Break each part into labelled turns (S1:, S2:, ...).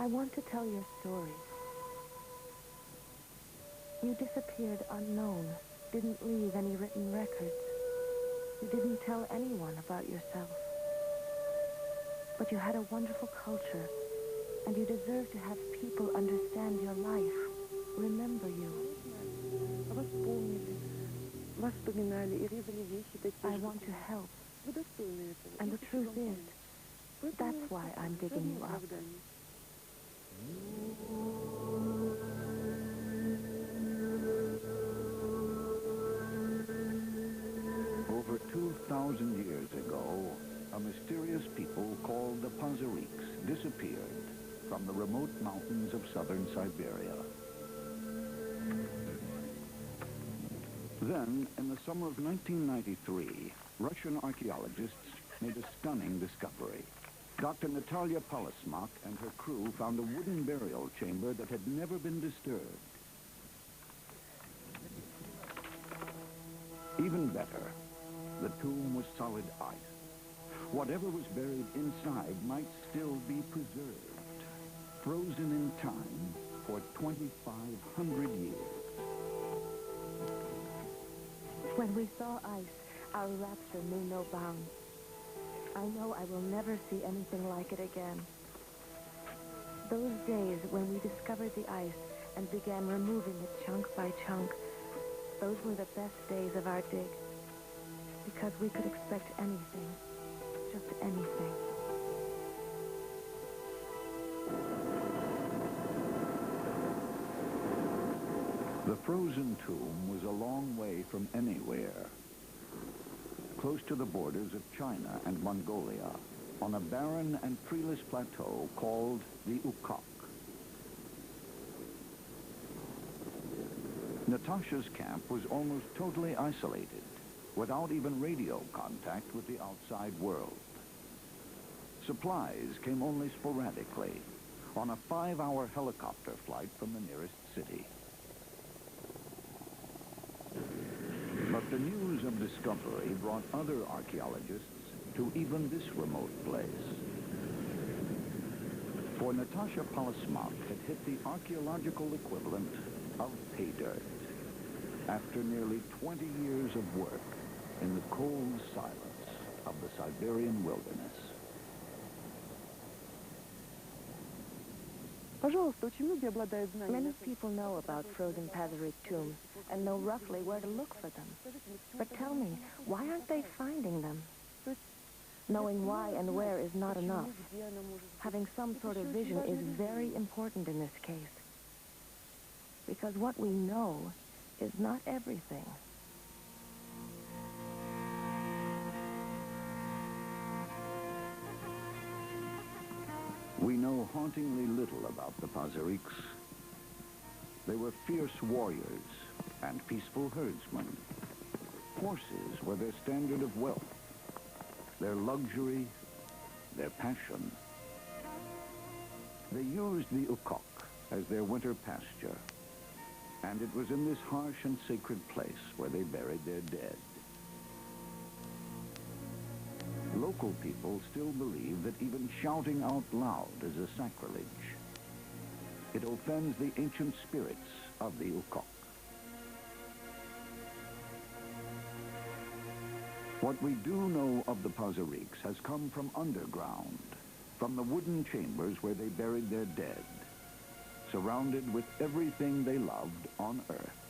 S1: I want to tell your story. You disappeared unknown, didn't leave any written records. You didn't tell anyone about yourself. But you had a wonderful culture, and you deserve to have people understand your life, remember you. I want to help. And the truth is, that's why I'm digging you up.
S2: Over 2,000 years ago, a mysterious people called the Pazariks disappeared from the remote mountains of southern Siberia. Then, in the summer of 1993, Russian archaeologists made a stunning discovery. Dr. Natalia Polismak and her crew found a wooden burial chamber that had never been disturbed. Even better, the tomb was solid ice. Whatever was buried inside might still be preserved, frozen in time for 2,500 years.
S1: When we saw ice, our rapture knew no bounds. I know I will never see anything like it again. Those days when we discovered the ice and began removing it chunk by chunk, those were the best days of our dig. Because we could expect anything, just anything.
S2: The frozen tomb was a long way from anywhere. Close to the borders of China and Mongolia, on a barren and treeless plateau called the Ukok. Natasha's camp was almost totally isolated, without even radio contact with the outside world. Supplies came only sporadically, on a 5-hour helicopter flight from the nearest city. But the news of discovery brought other archaeologists to even this remote place. For Natasha Polismak had hit the archaeological equivalent of pay dirt after nearly 20 years of work in the cold silence of the Siberian wilderness.
S1: Many people know about frozen Pazarik tombs and know roughly where to look for them. But tell me, why aren't they finding them? Knowing why and where is not enough. Having some sort of vision is very important in this case. Because what we know is not everything.
S2: We know hauntingly little about the Pazariks. They were fierce warriors and peaceful herdsmen. Horses were their standard of wealth, their luxury, their passion. They used the Ukok as their winter pasture, and it was in this harsh and sacred place where they buried their dead. Local people still believe that even shouting out loud is a sacrilege. It offends the ancient spirits of the Ukok. What we do know of the Pazariks has come from underground, from the wooden chambers where they buried their dead, surrounded with everything they loved on Earth.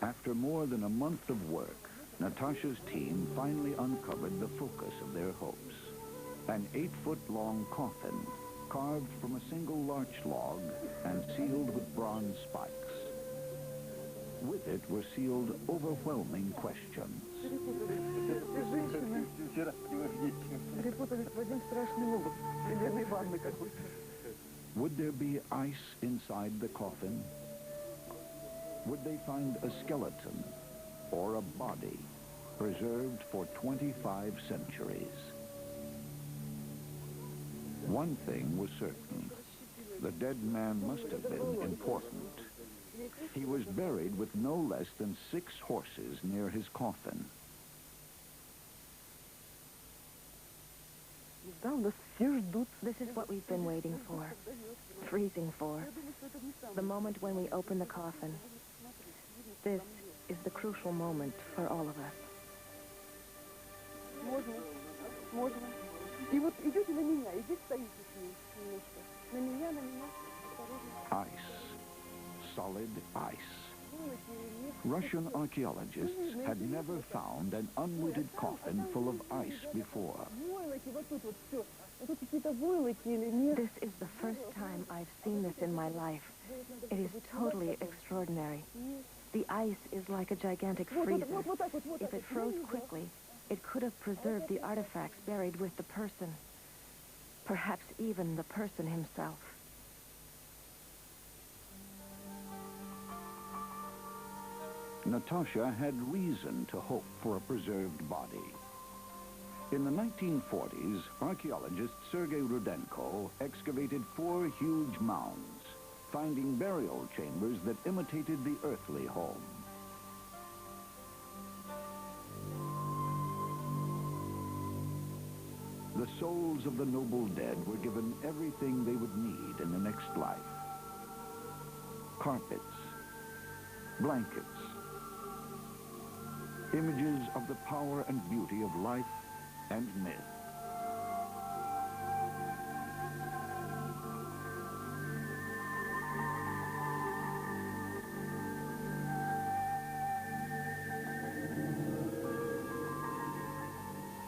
S2: After more than a month of work, Natasha's team finally uncovered the focus of their hopes. An 8-foot-long coffin carved from a single larch log and sealed with bronze spikes. With it were sealed overwhelming questions. Would there be ice inside the coffin? Would they find a skeleton or a body preserved for 25 centuries? One thing was certain. The dead man must have been important. He was buried with no less than 6 horses near his coffin.
S1: This is what we've been waiting for, freezing for. The moment when we open the coffin. This is the crucial moment for all of us.
S2: Ice. Solid ice. Russian archaeologists had never found an unweighted coffin full of ice before.
S1: This is the first time I've seen this in my life. It is totally extraordinary. The ice is like a gigantic freezer. If it froze quickly, it could have preserved the artifacts buried with the person. Perhaps even the person himself.
S2: Natasha had reason to hope for a preserved body. In the 1940s, archaeologist Sergei Rudenko excavated 4 huge mounds, finding burial chambers that imitated the earthly home. The souls of the noble dead were given everything they would need in the next life. Carpets, blankets, images of the power and beauty of life and myth.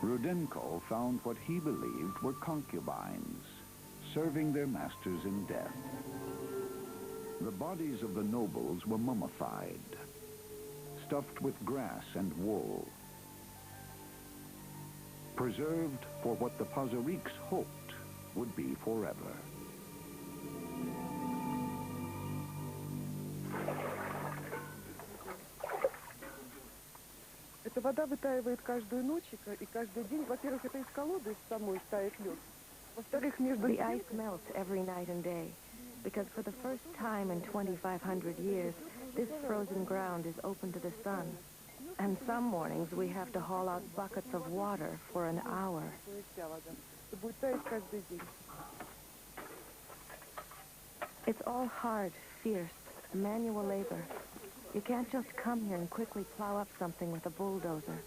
S2: Rudenko found what he believed were concubines, serving their masters in death. The bodies of the nobles were mummified, stuffed with grass and wool, preserved for what the Pazariks hoped would be forever.
S3: Эта вода вытаивает каждую ночь и каждый день. Во-первых, это из колоды самой тает лед. Во-вторых, между...
S1: The ice melts every night and day, because for the first time in 2,500 years, this frozen ground is open to the sun. And some mornings we have to haul out buckets of water for an hour. It's all hard, fierce, manual labor. You can't just come here and quickly plow up something with a bulldozer.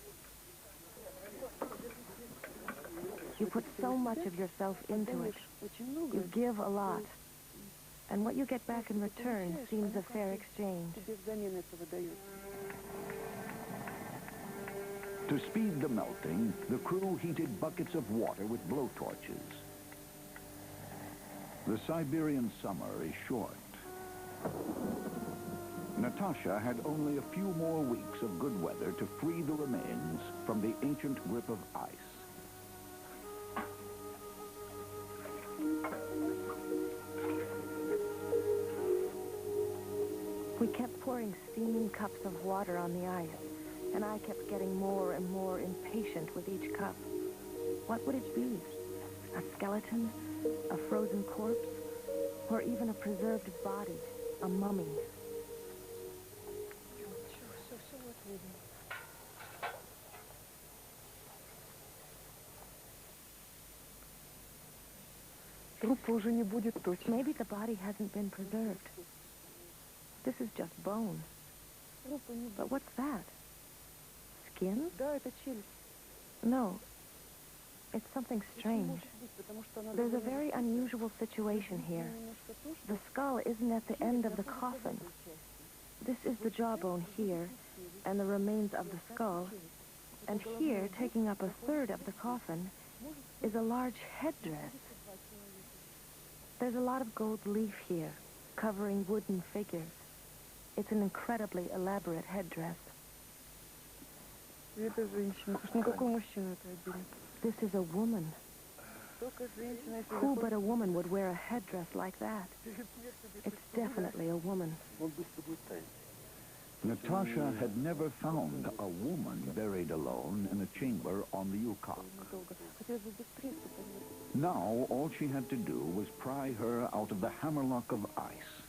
S1: You put so much of yourself into it. You give a lot. And what you get back in return seems a fair exchange.
S2: To speed the melting, the crew heated buckets of water with blowtorches. The Siberian summer is short. Natasha had only a few more weeks of good weather to free the remains from the ancient grip of ice.
S1: We kept pouring steaming cups of water on the ice, and I kept getting more and more impatient with each cup. What would it be? A skeleton? A frozen corpse? Or even a preserved body? A mummy? Maybe the body hasn't been preserved. This is just bone. But what's that? Skin? No. It's something strange. There's a very unusual situation here. The skull isn't at the end of the coffin. This is the jawbone here, and the remains of the skull. And here, taking up a third of the coffin, is a large headdress. There's a lot of gold leaf here, covering wooden figures. It's an incredibly elaborate headdress. This is a woman. Who but a woman would wear a headdress like that? It's definitely a woman.
S2: Natasha had never found a woman buried alone in a chamber on the Ukok. Now, all she had to do was pry her out of the hammerlock of ice.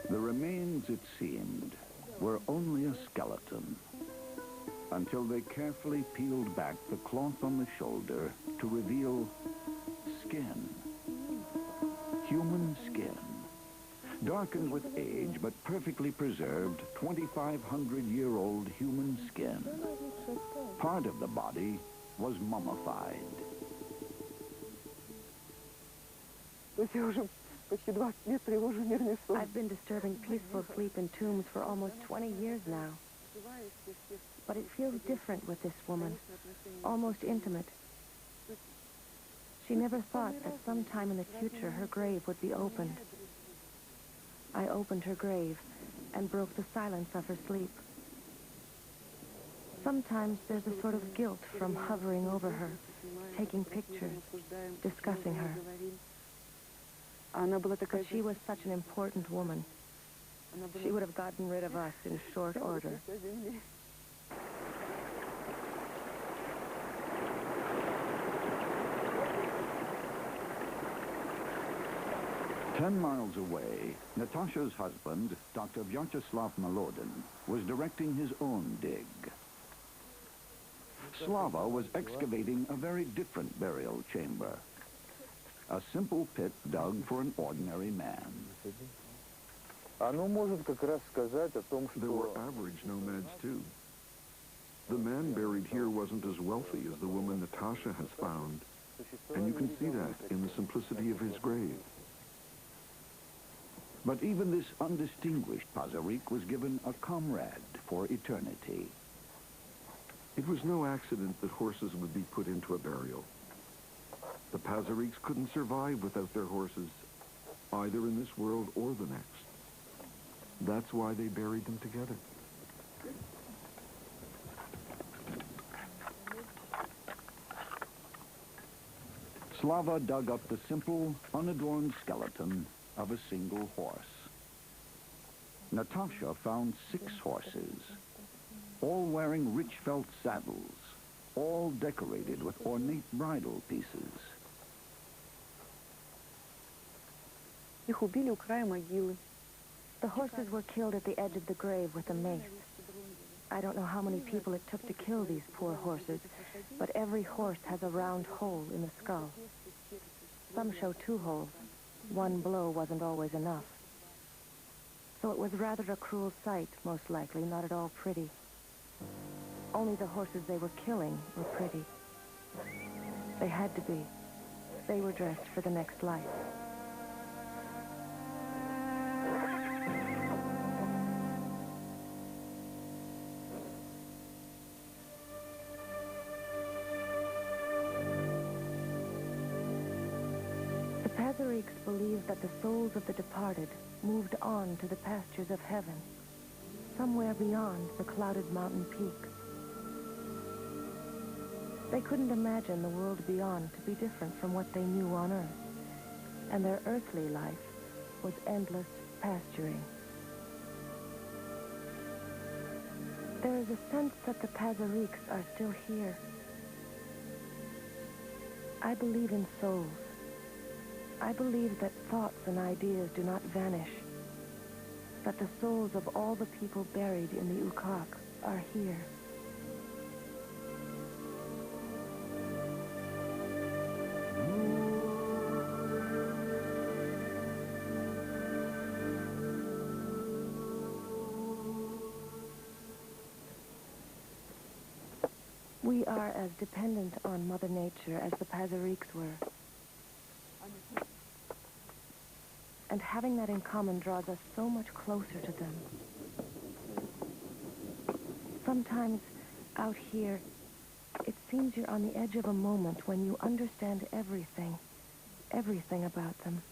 S2: The remains, it seemed, were only a skeleton, until they carefully peeled back the cloth on the shoulder to reveal skin. Human skin. Darkened with age, but perfectly preserved 2,500-year-old human skin. Part of the body was mummified.
S1: I've been disturbing peaceful sleep in tombs for almost 20 years now. But it feels different with this woman, almost intimate. She never thought that sometime in the future her grave would be opened. I opened her grave and broke the silence of her sleep. Sometimes there's a sort of guilt from hovering over her, taking pictures, discussing her. But she was such an important woman. She would have gotten rid of us in short order.
S2: 10 miles away, Natasha's husband, Dr. Vyacheslav Molodin, was directing his own dig. Slava was excavating a very different burial chamber. A simple pit dug for an ordinary man.
S4: There were average nomads, too. The man buried here wasn't as wealthy as the woman Natasha has found, and you can see that in the simplicity of his grave.
S2: But even this undistinguished Pazarik was given a comrade for eternity.
S4: It was no accident that horses would be put into a burial. The Pazariks couldn't survive without their horses, either in this world or the next. That's why they buried them together.
S2: Slava dug up the simple, unadorned skeleton of a single horse. Natasha found 6 horses, all wearing rich felt saddles, all decorated with ornate bridle pieces.
S1: The horses were killed at the edge of the grave with a mace. I don't know how many people it took to kill these poor horses, but every horse has a round hole in the skull. Some show 2 holes. One blow wasn't always enough. So it was rather a cruel sight, most likely, not at all pretty. Only the horses they were killing were pretty. They had to be. They were dressed for the next life. The Pazariks believed that the souls of the departed moved on to the pastures of heaven, somewhere beyond the clouded mountain peak. They couldn't imagine the world beyond to be different from what they knew on Earth, and their earthly life was endless pasturing. There is a sense that the Pazariks are still here. I believe in souls. I believe that thoughts and ideas do not vanish, that the souls of all the people buried in the Ukok are here. We are as dependent on Mother Nature as the Pazariks were. And having that in common draws us so much closer to them. Sometimes, out here, it seems you're on the edge of a moment when you understand everything about them.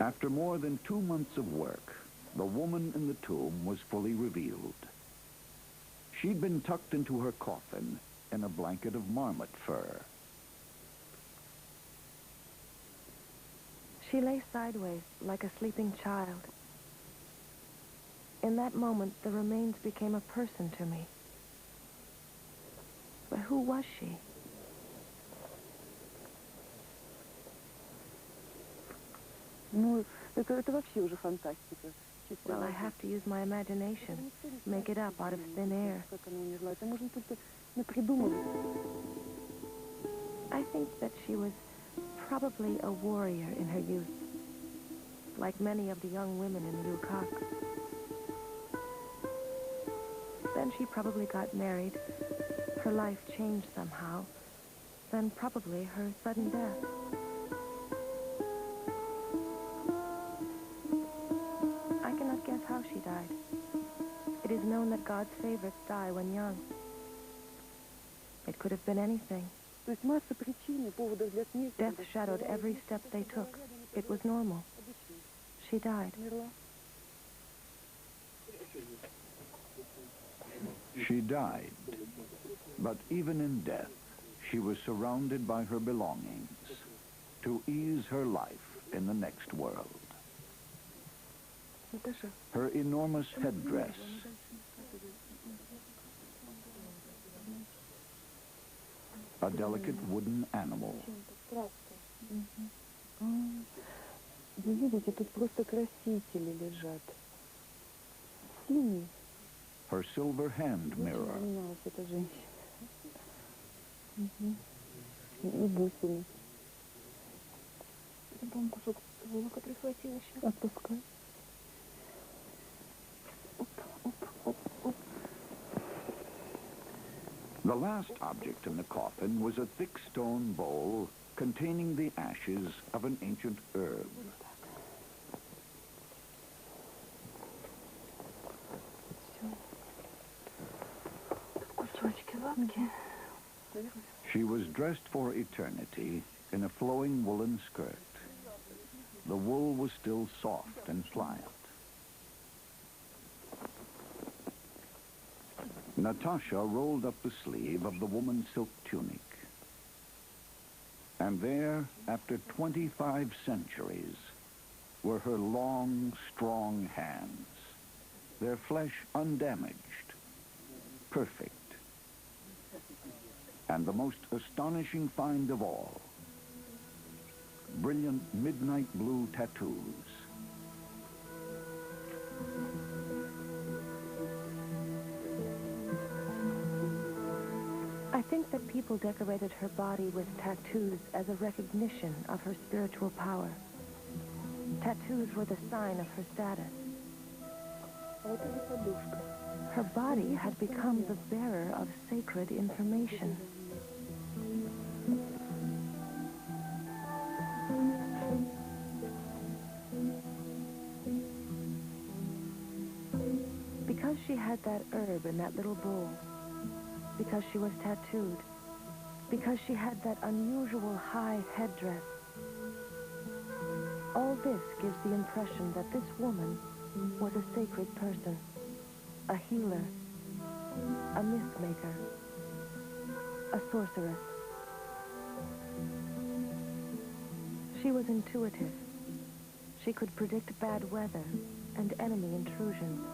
S2: After more than 2 months of work, the woman in the tomb was fully revealed. She'd been tucked into her coffin in a blanket of marmot fur.
S1: She lay sideways like a sleeping child. In that moment, the remains became a person to me. But who was she?
S3: Ну, это вообще уже фантастика.
S1: Well, I have to use my imagination, make it up out of thin air.
S3: Как она умерла? Это можно только напридумывать.
S1: I think that she was probably a warrior in her youth, like many of the young women in Ukok. Then she probably got married. Her life changed somehow. Then probably her sudden death. I cannot guess how she died. It is known that God's favorites die when young. It could have been anything.
S3: То есть масса причин и поводов для смерти.
S1: Death shadowed every step they took. It was normal. She died.
S3: Умерла.
S2: She died, but even in death, she was surrounded by her belongings to ease her life in the next world.
S3: Наташа,
S2: Her enormous headdress, a delicate wooden animal,
S3: вы видите, тут просто красители лежат. Синий.
S2: her silver hand mirror,
S3: Занималась эта женщина. И бусины. Там кусок волока прихватил еще. Отпускай.
S2: The last object in the coffin was a thick stone bowl containing the ashes of an ancient herb. She was dressed for eternity in a flowing woolen skirt. The wool was still soft and pliant. Natasha rolled up the sleeve of the woman's silk tunic. And there, after 25 centuries, were her long, strong hands, their flesh undamaged, perfect. And the most astonishing find of all, brilliant midnight blue tattoos.
S1: I think that people decorated her body with tattoos as a recognition of her spiritual power. Tattoos were the sign of her status. Her body had become the bearer of sacred information. Because she had that herb in that little bowl, because she was tattooed, because she had that unusual high headdress, all this gives the impression that this woman was a sacred person, a healer, a myth-maker, a sorceress. She was intuitive. She could predict bad weather and enemy intrusions.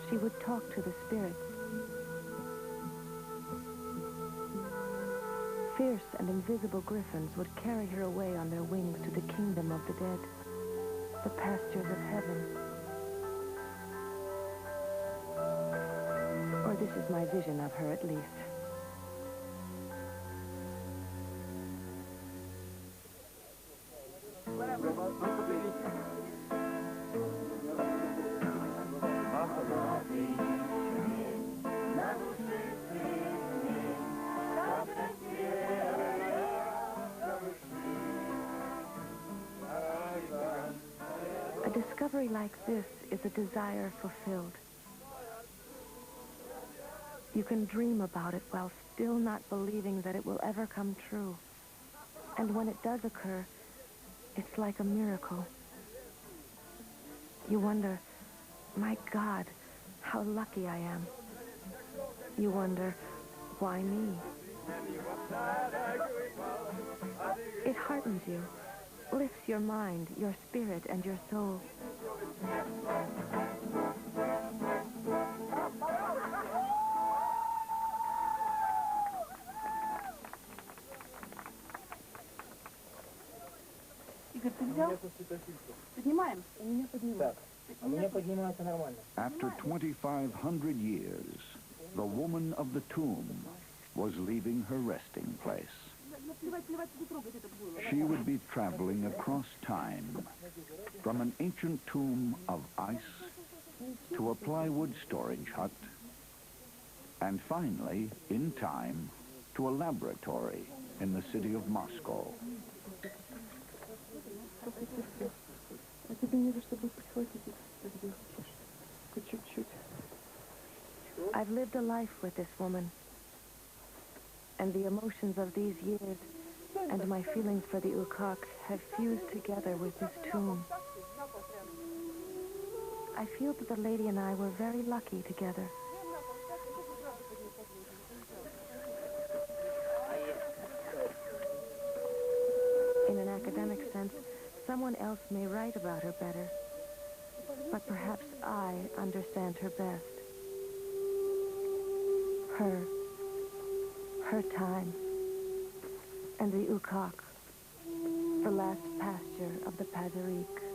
S1: She would talk to the spirits. Fierce and invisible griffins would carry her away on their wings to the kingdom of the dead, the pastures of heaven. Or this is my vision of her, at least. A discovery like this is a desire fulfilled. You can dream about it while still not believing that it will ever come true. And when it does occur, it's like a miracle. You wonder, my God, how lucky I am. You wonder, why me? It heartens you, lifts your mind, your spirit, and your soul.
S3: Игорь, ты
S5: взял? Поднимаем? У меня поднимается.
S6: У меня поднимается нормально.
S2: After 2,500 years, the woman of the tomb was leaving her resting place. She would be traveling across time, from an ancient tomb of ice to a plywood storage hut, and finally, in time, to a laboratory in the city of Moscow.
S3: А тебе не за что будет подхватить, если хочешь. Хоть чуть-чуть.
S1: I've lived a life with this woman, and the emotions of these years and my feelings for the Ukok have fused together with this tomb. I feel that the lady and I were very lucky together. In an academic sense, someone else may write about her better, but perhaps I understand her best. Her time, and the Ukok, the last pasture of the Pazarik.